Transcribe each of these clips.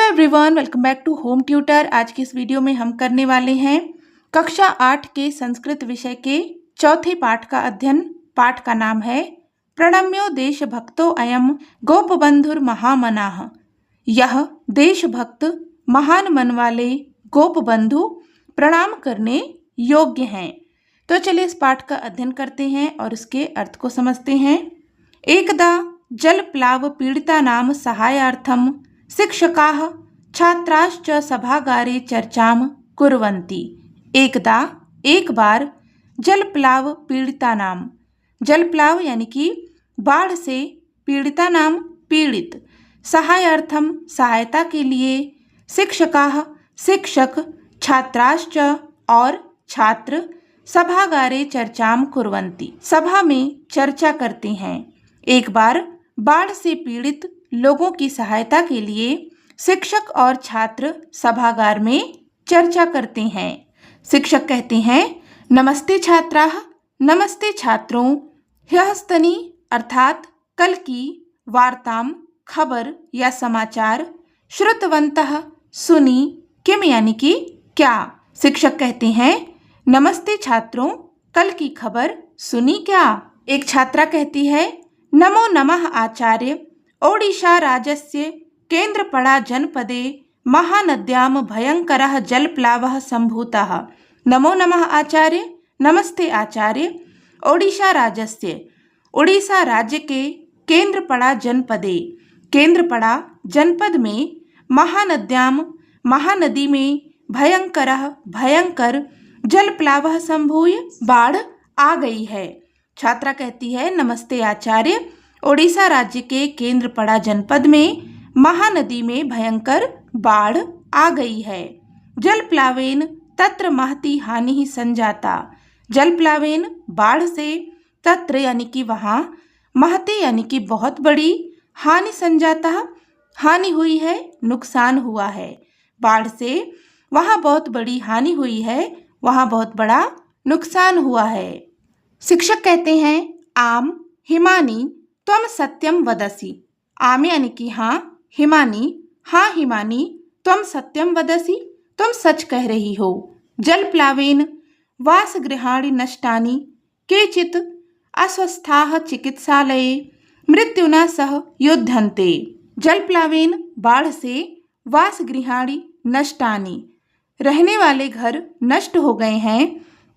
Everyone, welcome back to home tutor. आज की इस वीडियो में हम करने वाले हैं कक्षा 8 के संस्कृत विषय के चौथे पाठ का अध्ययन। पाठ का नाम है प्रणम्यो देशभक्तो अयम गोपबंधुर महामनाः। यह देशभक्त महान मन वाले गोपबंधु प्रणाम करने योग्य हैं। तो चलिए इस पाठ का अध्ययन करते हैं और इसके अर्थ को समझते हैं। एकदा जलप्लाव पीड़ितानां सहायार्थं शिक्षकाः छात्राश्च सभागारे चर्चां कुर्वन्ति। एकदा एक बार जलप्लाव पीड़ितानां, जलप्लाव यानी कि बाढ़ से पीड़ितानां पीड़ित, सहायार्थम सहायता के लिए, शिक्षकाः शिक्षक, छात्राश्च और छात्र, सभागारे चर्चां कुर्वन्ति सभा में चर्चा करते हैं। एक बार बाढ़ से पीड़ित लोगों की सहायता के लिए शिक्षक और छात्र सभागार में चर्चा करते हैं। शिक्षक कहते हैं, नमस्ते छात्राः, नमस्ते छात्रों। ह्यस्तनी अर्थात कल की, वार्ताम खबर या समाचार, श्रुतवन्तः सुनी, किम यानी कि क्या। शिक्षक कहते हैं, नमस्ते छात्रों, कल की खबर सुनी क्या। एक छात्रा कहती है, नमो नमः आचार्य, ओडिशा राज्यस्य केन्द्रपड़ा जनपदे महानद्यां भयंकरः जलप्लावः सम्भूतः। नमो नमः आचार्य, नमस्ते आचार्य। ओडिशा राज्यस्य, उड़ीसा राज्य के केन्द्रपड़ा जनपदे, केन्द्रपड़ा जनपद में, महानद्यां महानदी में, भयंकरः भयंकर, जलप्लावः सम्भूय बाढ़ आ गई है। छात्रा कहती है, नमस्ते आचार्य, ओडिशा राज्य के केन्द्रपड़ा जनपद में महानदी में भयंकर बाढ़ आ गई है। जलप्लावेन तत्र महती हानि संजाता। जलप्लावेन बाढ़ से, तत्र यानी कि वहाँ, महती यानी कि बहुत बड़ी, हानि संजाता हानि हुई है, नुकसान हुआ है। बाढ़ से वहाँ बहुत बड़ी हानि हुई है, वहाँ बहुत बड़ा नुकसान हुआ है। शिक्षक कहते हैं, आम हिमानी त्वम सत्यम वदसी। आम यानी कि हाँ, हिमानी हाँ हिमानी, त्वम सत्यम वदसी तुम सच कह रही हो। जलप्लावेन वासगृहाणि नष्टानि, केचित् अस्वस्थाः चिकित्सालये मृत्युना सह युध्यन्ते। जलप्लावेन बाढ़ से, वासगृहाणि नष्टानि रहने वाले घर नष्ट हो गए हैं,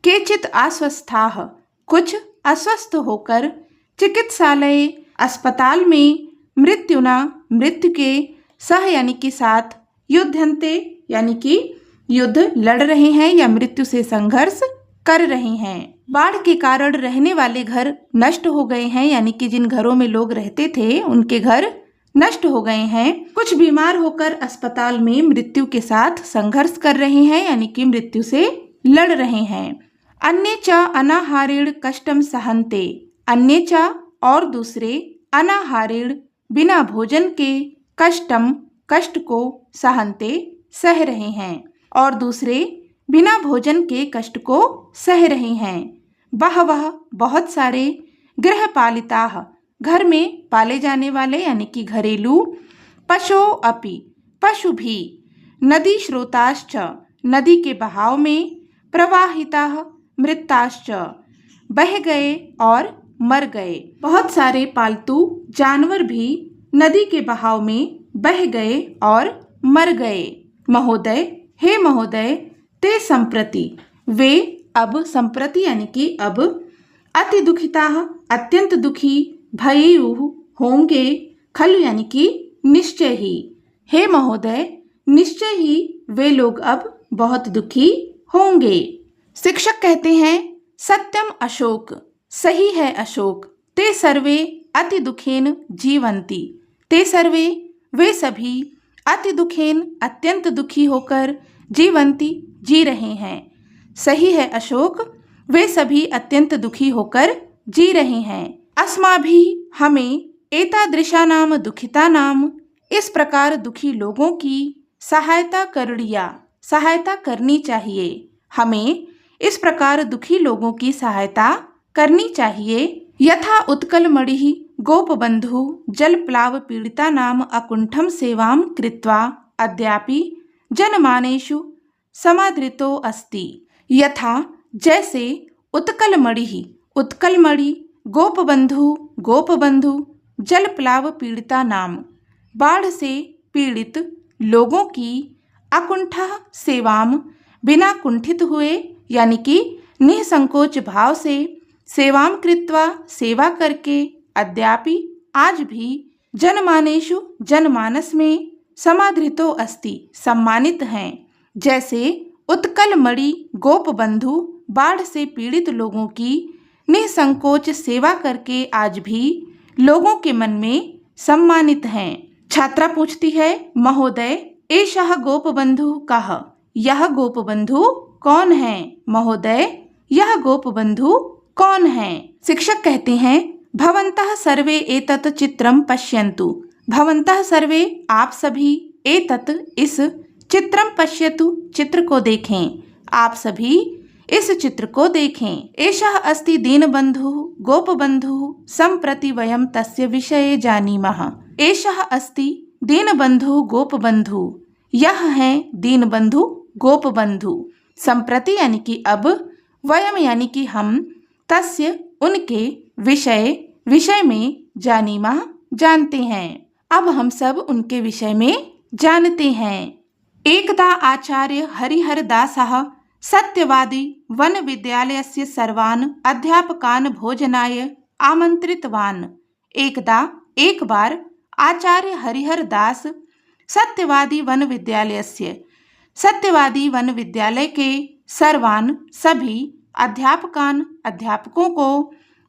केचित् अस्वस्थाः कुछ अस्वस्थ होकर, चिकित्सालय अस्पताल में, मृत्युना मृत्यु के, सह यानी कि साथ, युध्यन्ते यानी कि युद्ध लड़ रहे हैं या मृत्यु से संघर्ष कर रहे हैं। बाढ़ के कारण रहने वाले घर नष्ट हो गए हैं, यानी कि जिन घरों में लोग रहते थे उनके घर नष्ट हो गए हैं। कुछ बीमार होकर अस्पताल में मृत्यु के साथ संघर्ष कर रहे हैं, यानी कि मृत्यु से लड़ रहे हैं। अन्य च अनाहारेण कष्टम सहन्ते। अन्य च और दूसरे, अनाहारेण बिना भोजन के, कष्टम कष्ट को, सहन्ते सह रहे हैं, और दूसरे बिना भोजन के कष्ट को सह रहे हैं। बहवः बहुत सारे, गृहपालिताः घर में पाले जाने वाले यानी कि घरेलू, पशो अपि पशु भी, नदी स्रोताश्च नदी के बहाव में, प्रवाहिताः मृताश्च बह गए और मर गए। बहुत सारे पालतू जानवर भी नदी के बहाव में बह गए और मर गए। महोदय, हे महोदय, ते संप्रति वे अब, संप्रति यानी कि अब, अति दुखिताः अत्यंत दुखी, भयेयुः होंगे, खलु यानी कि निश्चय ही। हे महोदय, निश्चय ही वे लोग अब बहुत दुखी होंगे। शिक्षक कहते हैं, सत्यम अशोक, सही है अशोक। ते सर्वे अति दुखेन जीवन्ति। ते सर्वे वे सभी, अति दुखेन अत्यंत दुखी होकर, जीवन्ति जी रहे हैं। सही है अशोक, वे सभी अत्यंत दुखी होकर जी रहे हैं। अस्माभिः हमें, एतादृशानाम दुखितानाम इस प्रकार दुखी लोगों की, सहायता करणीया सहायता करनी चाहिए। हमें इस प्रकार दुखी लोगों की सहायता करनी चाहिए। यथा उत्कलमणिः गोपबन्धुः जलप्लाव पीड़ितानां अकुण्ठं सेवां कृत्वा अद्यापि जनमानेषु समादृतो अस्ति। यथा जैसे उत्कलमणिः उत्कलमणि, गोपबंधु जलप्लाव पीड़ितानां बाढ़ से पीड़ित लोगों की अकुंठः सेवाम बिना कुंठित हुए यानी कि निसंकोच भाव से सेवाम कृत्वा सेवा करके अद्यापि आज भी जनमानेषु जनमानस में समादृतो अस्ति सम्मानित हैं। जैसे उत्कलमणि गोपबंधु बाढ़ से पीड़ित लोगों की निसंकोच सेवा करके आज भी लोगों के मन में सम्मानित हैं। छात्रा पूछती है, महोदय एषः गोपबंधु कः? यह गोपबंधु कौन है? महोदय यह गोपबंधु कौन है? शिक्षक कहते हैं, भवन्तः सर्वे एतत् चित्रम पश्यन्तु। भवन्तः सर्वे आप सभी एतत् इस चित्रम पश्यतु चित्र को देखें। आप सभी इस चित्र को देखें। एषः अस्ति दीनबन्धुः गोपबन्धुः सम्प्रति वयं तस्य विषये जानीमः। एषः अस्ति दीनबन्धुः गोपबन्धुः, यह है दीनबन्धु गोपबन्धु। सम्प्रति यानी कि अब, वयम यानी कि हम, तस्य उनके विषय में जानीमः जानते हैं। अब हम सब उनके विषय में जानते हैं। एकदा आचार्य हरिहरदासः सत्यवादी वन विद्यालयस्य सर्वान् अध्यापकान् भोजनाय आमन्त्रितवान्। एक बार आचार्य हरिहरदास सत्यवादी वन विद्यालय के सर्वान् सभी अध्यापकान् अध्यापकों को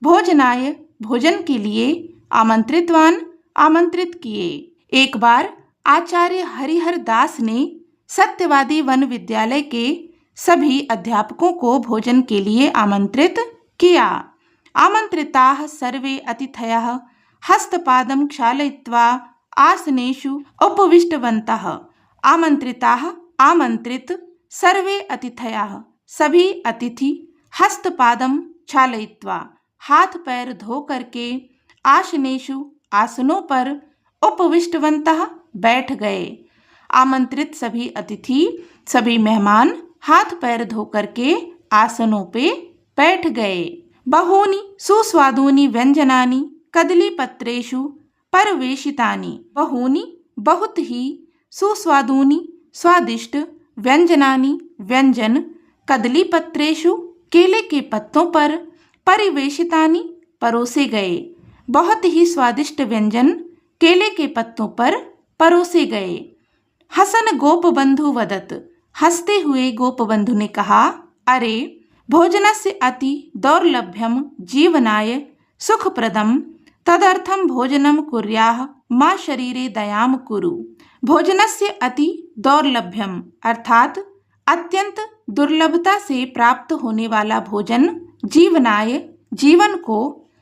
भोजनाय भोजन के लिए आमंत्रित किए। एक बार आचार्य हरिहरदास ने सत्यवादी वन विद्यालय के सभी अध्यापकों को भोजन के लिए आमंत्रित किया। आमंत्रिताः सर्वे अतिथयः हस्तपादं क्षालयित्वा आसनेषु उपविष्टवन्तः। आमंत्रित सर्वे अतिथयः सभी अतिथि हस्तपादं क्षालयित्वा हाथ पैर धो करके आसनेषु आसनों पर उपविष्टवन्तः बैठ गए। आमंत्रित सभी अतिथि सभी मेहमान हाथ पैर धो करके आसनों पे बैठ गए। बहूनि सुस्वादूनि व्यंजनानि कदलीपत्रेषु परिवेशितानि। बहूनि बहुत ही सुस्वादूनि स्वादिष्ट व्यंजनानि व्यंजन कदलीपत्रेषु केले के पत्तों पर परिवेशितानि परोसे गए। बहुत ही स्वादिष्ट व्यंजन केले के पत्तों पर परोसे गए। हसन गोपबंधु वदत, हंसते हुए गोपबंधु ने कहा, अरे भोजनस्य अति दौर्लभ्यम जीवनाय सुखप्रदम तदर्थम भोजनम कुर्याः मा शरीरे दयाम कुरु। भोजनस्य अति दौर्लभ्यम अर्थात अत्यंत दुर्लभता से प्राप्त होने वाला भोजन जीवनाय जीवन को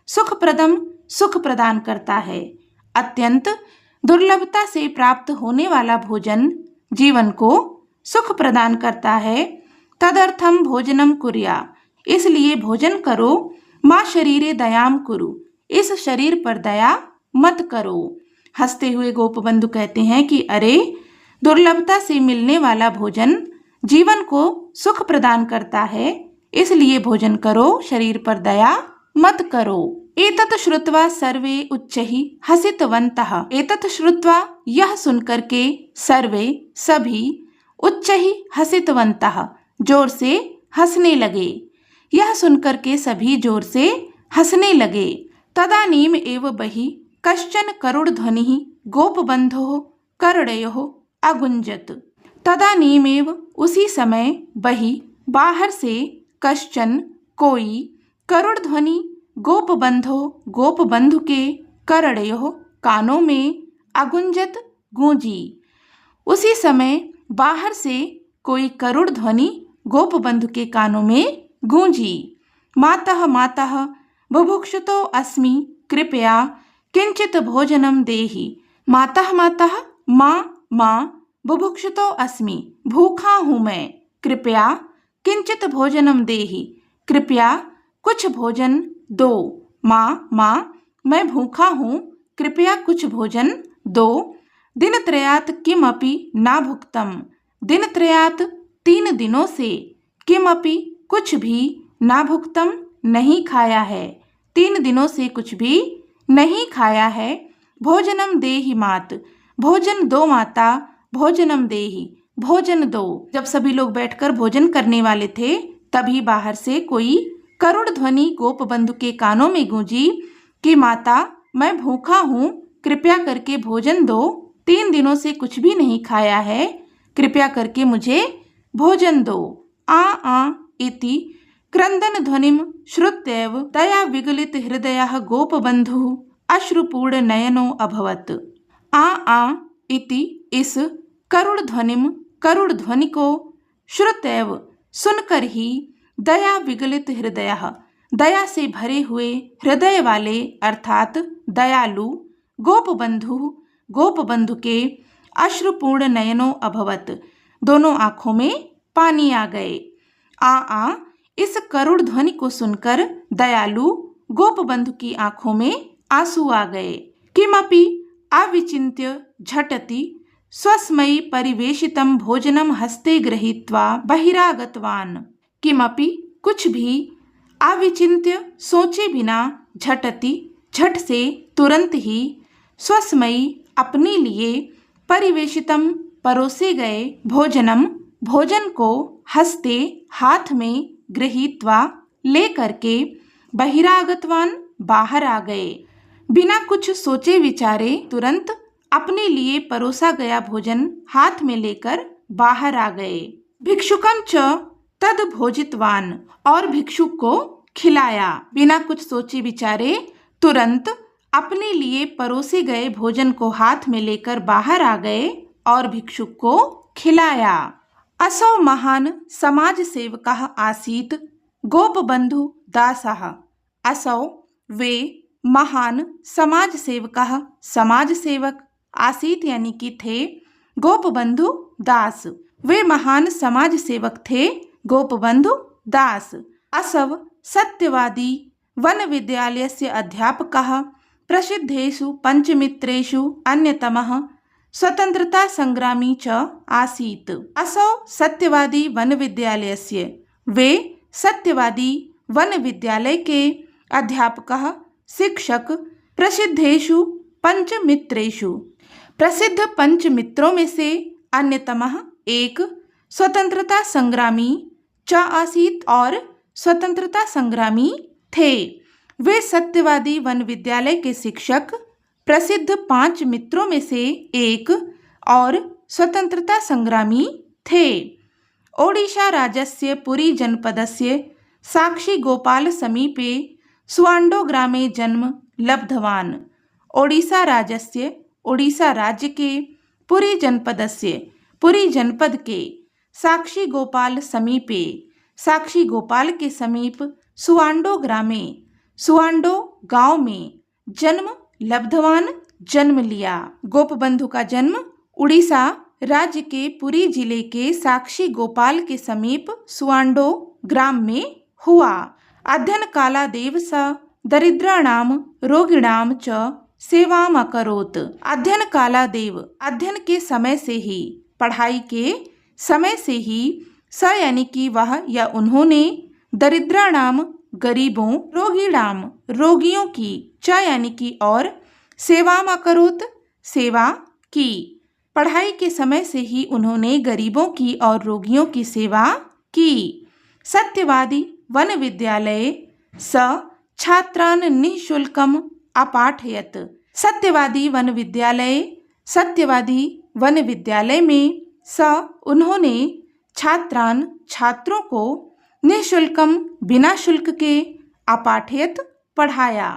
सुखप्रदम सुख प्रदान करता है। अत्यंत दुर्लभता से प्राप्त होने वाला भोजन जीवन को सुख प्रदान करता है। तदर्थम भोजनम कुर्या, इसलिए भोजन करो। माँ शरीरे दयाम कुरु, इस शरीर पर दया मत करो। हंसते हुए गोपबंधु कहते हैं कि अरे दुर्लभता से मिलने वाला भोजन जीवन को सुख प्रदान करता है, इसलिए भोजन करो, शरीर पर दया मत करो। एतत् श्रुत्वा सर्वे उच्चैः हसितवन्तः। एतत् श्रुत्वा यह सुनकर के सर्वे सभी उच्चैः हसितवन्तः जोर से हंसने लगे। यह सुनकर के सभी जोर से हंसने लगे। तदानीम एव बहि कश्चन करुणध्वनिः गोपबन्धोः कर्णयोः अगुञ्जत। तदानीमेव उसी समय बहि बाहर से कश्चन कोई करुणध्वनि गोपबंधु के कर्णयोः कानों में अगुंजत गूंजी। उसी समय बाहर से कोई करुण ध्वनि गोपबंधु के कानों में गूंजी। मातः मातः बुभुक्षुतो अस्मि कृपया किंचित भोजनम देहि। मातः मातः माँ बुभुक्षुतो अस्मि, भूखा हूँ मैं, कृपया किंचित भोजनम देहि, कृपया कुछ भोजन दो। माँ मैं भूखा हूँ, कृपया कुछ भोजन दो। दिनत्रयात् किमपि न भुक्तम। दिनत्रयात् 3 दिनों से, किमपि कुछ भी, न भुक्तम नहीं खाया है, 3 दिनों से कुछ भी नहीं खाया है। भोजनम देहि मात, भोजन दो माता, भोजनम देहि, भोजन दो। जब सभी लोग बैठकर भोजन करने वाले थे तभी बाहर से कोई करुण ध्वनि गोपबंधु के कानों में गूंजी कि माता, मैं भूखा हूँ, कृपया करके भोजन दो, 3 दिनों से कुछ भी नहीं खाया है, कृपया करके मुझे भोजन दो। आ इति क्रंदन ध्वनिम श्रुत्यैव दया विगलित हृदयः गोपबंधु अश्रुपूर्ण नयनो अभवत्। आ इति इस करुण ध्वनि को श्रुत्यैव सुनकर ही दया विगलित हृदयः, दया से भरे हुए हृदय वाले अर्थात दयालु गोपबंधु के अश्रुपूर्ण नयनो अभवत, दोनों आंखों में पानी आ गए। आ इस करुण ध्वनि को सुनकर दयालु गोपबंधु की आंखों में आंसू आ गए। किमपि अविचिन्त्य झटति स्वस्मयी परिवेशितं भोजनं हस्ते गृहीत्वा बहिरागतवान्। किमपि कुछ भी, अविचिन्त्य सोचे बिना, झटति झट से, तुरंत ही, स्वस्मयी अपने लिए, परिवेशितम परोसे गए, भोजनम भोजन को, हस्ते हाथ में, गृहीत्वा ले करके, बहिरागतवान बाहर आ गए। बिना कुछ सोचे विचारे तुरंत अपने लिए परोसा गया भोजन हाथ में लेकर बाहर आ गए। भिक्षुकम च तद भोजितवान, और भिक्षुक को खिलाया। बिना कुछ सोचे विचारे तुरंत अपने लिए परोसे गए भोजन को हाथ में लेकर बाहर आ गए और भिक्षुक को खिलाया। असौ महान समाज सेवकः आसीत गोपबंधु दासः। असौ वे महान समाज सेवकः, समाज सेवक, आसीत यानी कि थे, गोपबंधु दास, वे महान समाज सेवक थे, गोपबंधु दास। असव सत्यवादी वन विद्यालयस्य अध्यापकः, प्रसिद्धेषु पंचमित्रेषु अन्यतमः स्वतंत्रता संग्रामी च आसीत्। असौ सत्यवादी वन विद्यालयस्य, वे सत्यवादी वन विद्यालय के अध्यापकः, शिक्षक, प्रसिद्धेषु पंचमित्रेषु, प्रसिद्ध पंच मित्रों में से, अन्यतमः एक, स्वतंत्रता संग्रामी च आसीत और स्वतंत्रता संग्रामी थे। वे सत्यवादी वन विद्यालय के शिक्षक, प्रसिद्ध 5 मित्रों में से एक और स्वतंत्रता संग्रामी थे। ओडिशा राज्यस्य पुरी जनपदस्य साक्षी गोपाल समीपे सुवांडो ग्रामे जन्म लब्धवान्। ओडिशा राज्यस्य, ओडिशा राज्य के, पुरी जनपदस्य, पुरी जनपद के, साक्षी गोपाल समीपे, साक्षी गोपाल के समीप, सुवांडो ग्रामे, सुवांडो गांव में, जन्म लब्धवान जन्म लिया। गोपबंधु का जन्म उड़ीसा राज्य के पुरी जिले के साक्षी गोपाल के समीप सुवांडो ग्राम में हुआ। अध्ययन काला देव स दरिद्राणाम रोगिणाम च सेवाम अकरोत। अध्ययन काला देव, अध्ययन के समय से ही, पढ़ाई के समय से ही, स यानी कि वह या उन्होंने, दरिद्राणाम गरीबों, रोगिणाम रोगियों की, च यानी कि और, सेवाम अकरोत सेवा की। पढ़ाई के समय से ही उन्होंने गरीबों की और रोगियों की सेवा की। सत्यवादी वन विद्यालय स छात्रान निःशुल्कम अपाठयत। सत्यवादी वन विद्यालय, सत्यवादी वन विद्यालय में, स उन्होंने, छात्रान छात्रों को, निःशुल्कम बिना शुल्क के, अपाठयत पढ़ाया।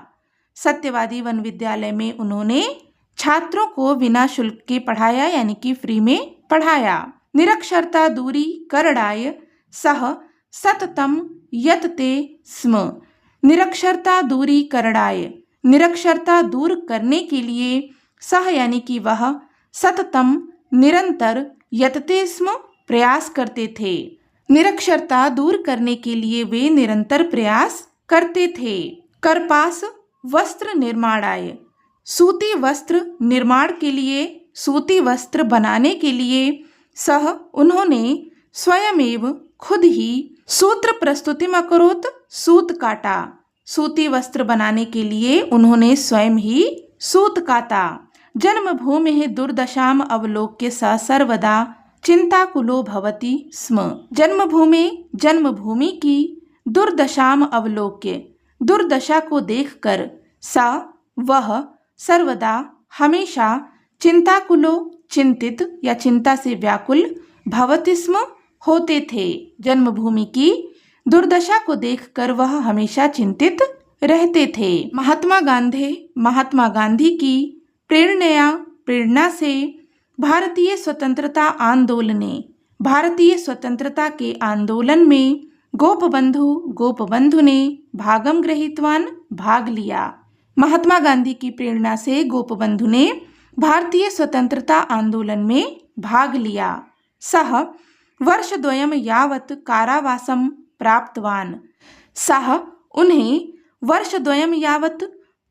सत्यवादी वन विद्यालय में उन्होंने छात्रों को बिना शुल्क के पढ़ाया यानी कि फ्री में पढ़ाया। निरक्षरता दूरी करणाय सह सततम यतते स्म। निरक्षरता दूरी करणाय, निरक्षरता दूर करने के लिए, सह यानी कि वह, सततम निरंतर, यतते स्म प्रयास करते थे। निरक्षरता दूर करने के लिए वे निरंतर प्रयास करते थे। कर्पास वस्त्र निर्माणाय, सूती वस्त्र निर्माण के लिए, सूती वस्त्र बनाने के लिए सह उन्होंने स्वयमेव खुद ही सूत्र प्रस्तुतिम अकरोत् सूत काटा। सूती वस्त्र बनाने के लिए उन्होंने स्वयं ही सूत काटा। जन्मभूमिः दुर्दशाम अवलोक्य स सर्वदा चिंताकुलो भवति स्म। जन्मभूमि की दुर्दशाम अवलोक्य, दुर्दशा को देखकर स वह सर्वदा हमेशा चिंताकुलो चिंतित या चिंता से व्याकुल भवति स्म होते थे। जन्मभूमि की दुर्दशा को देखकर वह हमेशा चिंतित रहते थे। महात्मा गांधी की प्रेरणा से भारतीय स्वतंत्रता के आंदोलन में गोपबंधु ने भाग लिया। महात्मा गांधी की प्रेरणा से गोपबंधु ने भारतीय स्वतंत्रता आंदोलन में भाग लिया। सः वर्षद्वयं यावत् कारावासं प्राप्तवान्। सः उन्हें वर्षद्वयं यावत्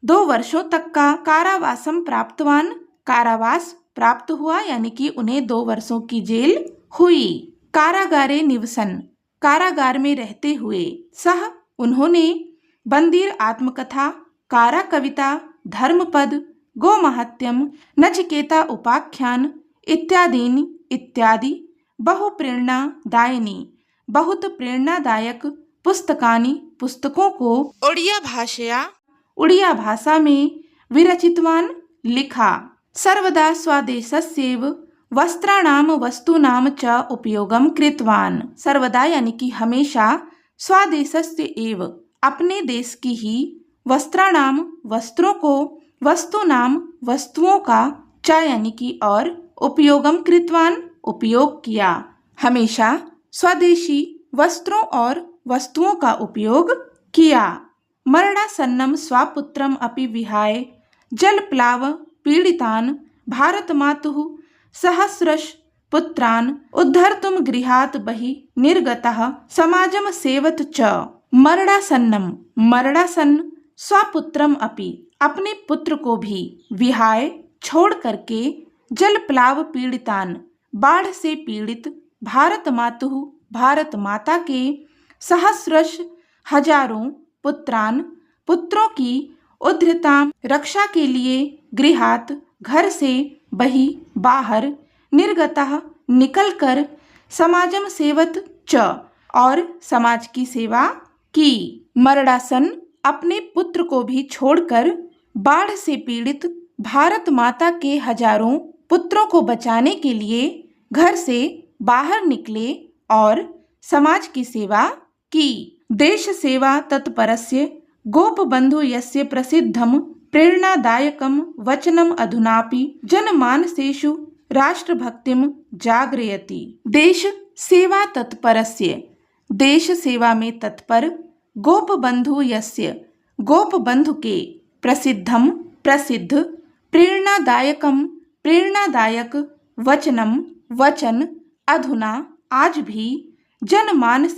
2 वर्षों तक का कारावासं प्राप्तवान्, कारावास प्राप्त हुआ यानी कि उन्हें 2 वर्षों की जेल हुई। कारागारे निवसन, कारागार में रहते हुए। सह उन्होंने बंदीर आत्मकथा, कारा कविता, धर्मपद, गोमाहात्म्यम, नचिकेता उपाख्यान इत्यादि बहुत प्रेरणादायक पुस्तकों को उड़िया भाषा में विरचितवान्, लिखा। सर्वदा स्वदेशस्यैव वस्त्राणां वस्तूनां च उपयोगं कृतवान्। सर्वदा यानी कि हमेशा स्वदेशस्य एव अपने देश की ही वस्त्राणाम वस्त्रों को, वस्तूनाम वस्तुओं का, च यानी कि और, उपयोगम कृतवान उपयोग किया। हमेशा स्वदेशी वस्त्रों और वस्तुओं का उपयोग किया। मरणासन्नं स्वपुत्रम अपि विहाय जलप्लाव पीड़ितान् भारतमातुः सहस्रश पुत्रान् उद्धर्तुं गृहात् बहिः निर्गतः समाजं सेवत च। मरणासन्न स्वपुत्रम अपि अपने पुत्र को भी, विहाय छोड़ करके, जलप्लाव पीड़ितान बाढ़ से पीड़ित, भारत माता के, सहस्रश हजारों, पुत्रों की, उद्धृतां रक्षा के लिए, गृहात घर से, बहि बाहर, निर्गतः निकलकर, समाजम सेवत च और समाज की सेवा की। मरणासन अपने पुत्र को भी छोड़कर बाढ़ से पीड़ित भारत माता के हजारों पुत्रों को बचाने के लिए घर से बाहर निकले और समाज की सेवा की। देश सेवा तत्परस्य गोपबंधु यस्य प्रसिद्धं प्रेरणादायकं वचनम् अधुनापि जनमानसेषु राष्ट्रभक्तिं जागरयति। देश सेवा तत्परस्य, देश सेवा में तत्पर, गोपबंधु यस्य गोपबंधु के, प्रसिद्ध, प्रेरणादायक, वचन, अधुना आज भी, जनमानस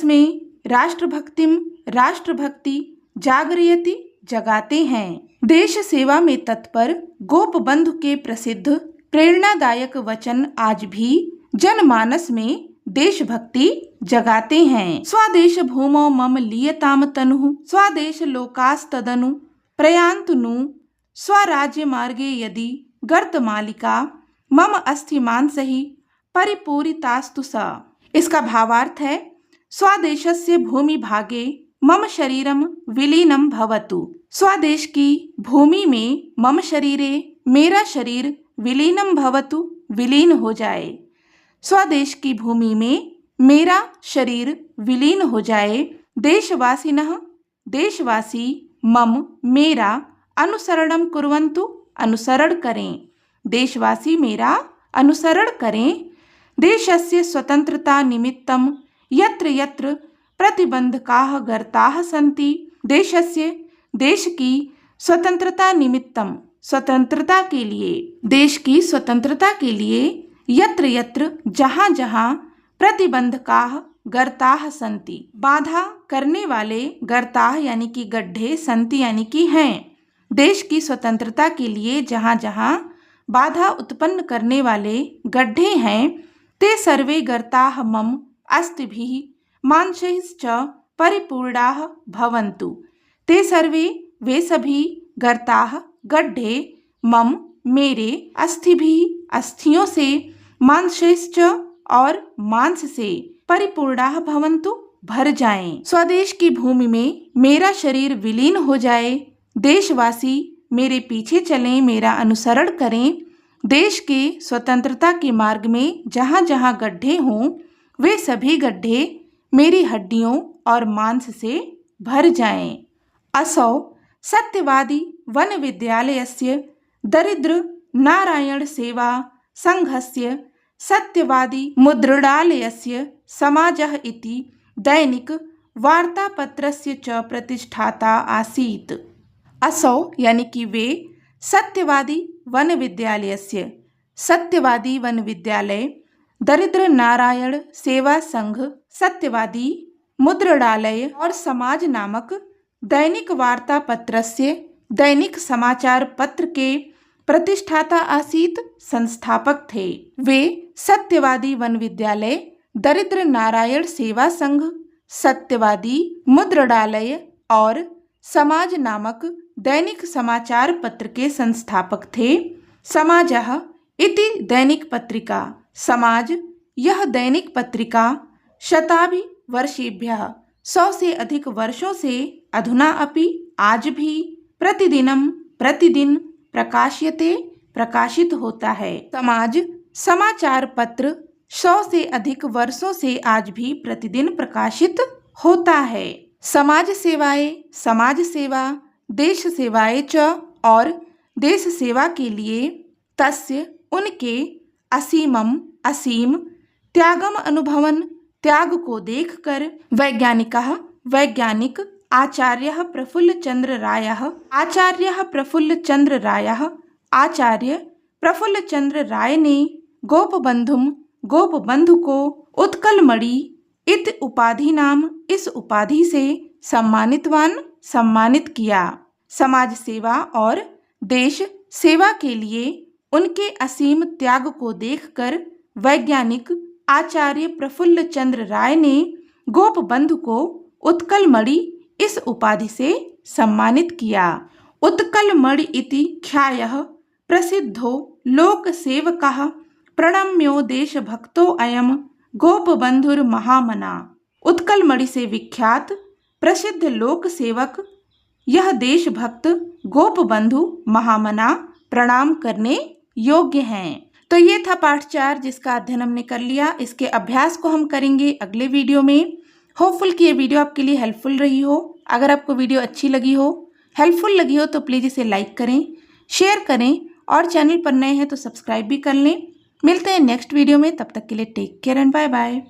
में, राष्ट्रभक्ति जागरयति जगाते हैं। देश सेवा में तत्पर गोपबंधु के प्रसिद्ध प्रेरणादायक वचन आज भी जनमानस में देशभक्ति जगाते हैं। स्वदेश भूमौ मम लीयताम तनुः स्वदेश लोकास्तदनु प्रयान्तनु स्वराज्य मार्गे यदि गर्तमालिका मम अस्थि मांसहि परिपूरितास्तु सा। इसका भावार्थ है, स्वदेशस्य भूमि भागे मम शरीरम विलीनम भवतु। स्वदेश की भूमि में मम शरीरे, मेरा शरीर, विलीनम भवतु, विलीन हो जाए। स्वदेश की भूमि में मेरा शरीर विलीन हो जाए। देशवासिनः, देशवासी, मम, मेरा, अनुसरणं कुर्वन्तु, अनुसरण करें। देशवासी मेरा अनुसरण करें। देशस्य स्वतंत्रता निमित्तं यत्र यत्र प्रतिबंधकाः गर्ताः सन्ति। देश की स्वतंत्रता निमित्तम, स्वतंत्रता के लिए, देश की स्वतंत्रता के लिए, यत्र यत्र जहाँ जहाँ, प्रतिबंधकाः गर्ताः सन्ति बाधा करने वाले, गर्ताः यानी कि गड्ढे, सन्ति यानी कि हैं। देश की स्वतंत्रता के लिए जहाँ जहाँ बाधा उत्पन्न करने वाले गड्ढे हैं, ते सर्वे गर्ताः मम अस्थिभिः मांसैश्च परिपूर्णाः भवन्तु। ते सर्वे वे सभी गर्ताः गड्ढे मम मेरे अस्थिभिः अस्थियों से मांसैश्च और मांस से परिपूर्णाः भवन्तु भर जाएं। स्वदेश की भूमि में मेरा शरीर विलीन हो जाए। देशवासी मेरे पीछे चलें, मेरा अनुसरण करें। देश के स्वतंत्रता के मार्ग में जहाँ जहाँ गड्ढे हों, वे सभी गड्ढे मेरी हड्डियों और मांस से भर जाएं। असौ सत्यवादी वन विद्यालयस्य दरिद्र नारायण सेवा संघस्य सत्यवादी मुद्रणालयस्य समाजः इति दैनिक वार्तापत्रस्य च प्रतिष्ठाता आसीत्। असौ यानी कि वे सत्यवादी वन विद्यालयस्य सत्यवादी वन विद्यालय, दरिद्र नारायण सेवा संघ, सत्यवादी मुद्रणालय और समाज नामक दैनिक वार्तापत्रस्य दैनिक समाचार पत्र के प्रतिष्ठाता आसीत, संस्थापक थे। वे सत्यवादी वन विद्यालय, दरिद्र नारायण सेवा संघ, सत्यवादी मुद्रणालय और समाज नामक दैनिक समाचार पत्र के संस्थापक थे। समाजः इति दैनिक पत्रिका, समाज यह दैनिक पत्रिका शताभि वर्षेभ्यः 100 से अधिक वर्षों से अधुना अपि आज भी प्रतिदिन प्रकाश्यते प्रकाशित होता है। समाज समाचार पत्र 100 से अधिक वर्षों से आज भी प्रतिदिन प्रकाशित होता है। समाज सेवाएं, समाज सेवा, देश सेवाएं च और देश सेवा के लिए तस्य उनके असीमम असीम त्यागम अनुभवन त्याग को देखकर वैज्ञानिकः वैज्ञानिक आचार्य प्रफुल्ल चंद्र राय ने गोपबंधु को उत्कलमणि इत उपाधि नाम इस उपाधि से सम्मानित किया। समाज सेवा और देश सेवा के लिए उनके असीम त्याग को देखकर वैज्ञानिक आचार्य प्रफुल्ल चंद्र राय ने गोपबंधु को उत्कलमणि इस उपाधि से सम्मानित किया। उत्कलमणि इति ख्यातः प्रसिद्धो लोकसेवकः प्रणम्यो देशभक्तो अयम गोपबंधुर्महामना। उत्कलमणि से विख्यात प्रसिद्ध लोक सेवक यह देशभक्त गोपबंधु महामना प्रणाम करने योग्य हैं। तो ये था पाठ 4 जिसका अध्ययन हमने कर लिया। इसके अभ्यास को हम करेंगे अगले वीडियो में। होपफुल कि ये वीडियो आपके लिए हेल्पफुल रही हो। अगर आपको वीडियो अच्छी लगी हो, हेल्पफुल लगी हो तो प्लीज़ इसे लाइक करें, शेयर करें और चैनल पर नए हैं तो सब्सक्राइब भी कर लें। मिलते हैं नेक्स्ट वीडियो में, तब तक के लिए take care and bye bye.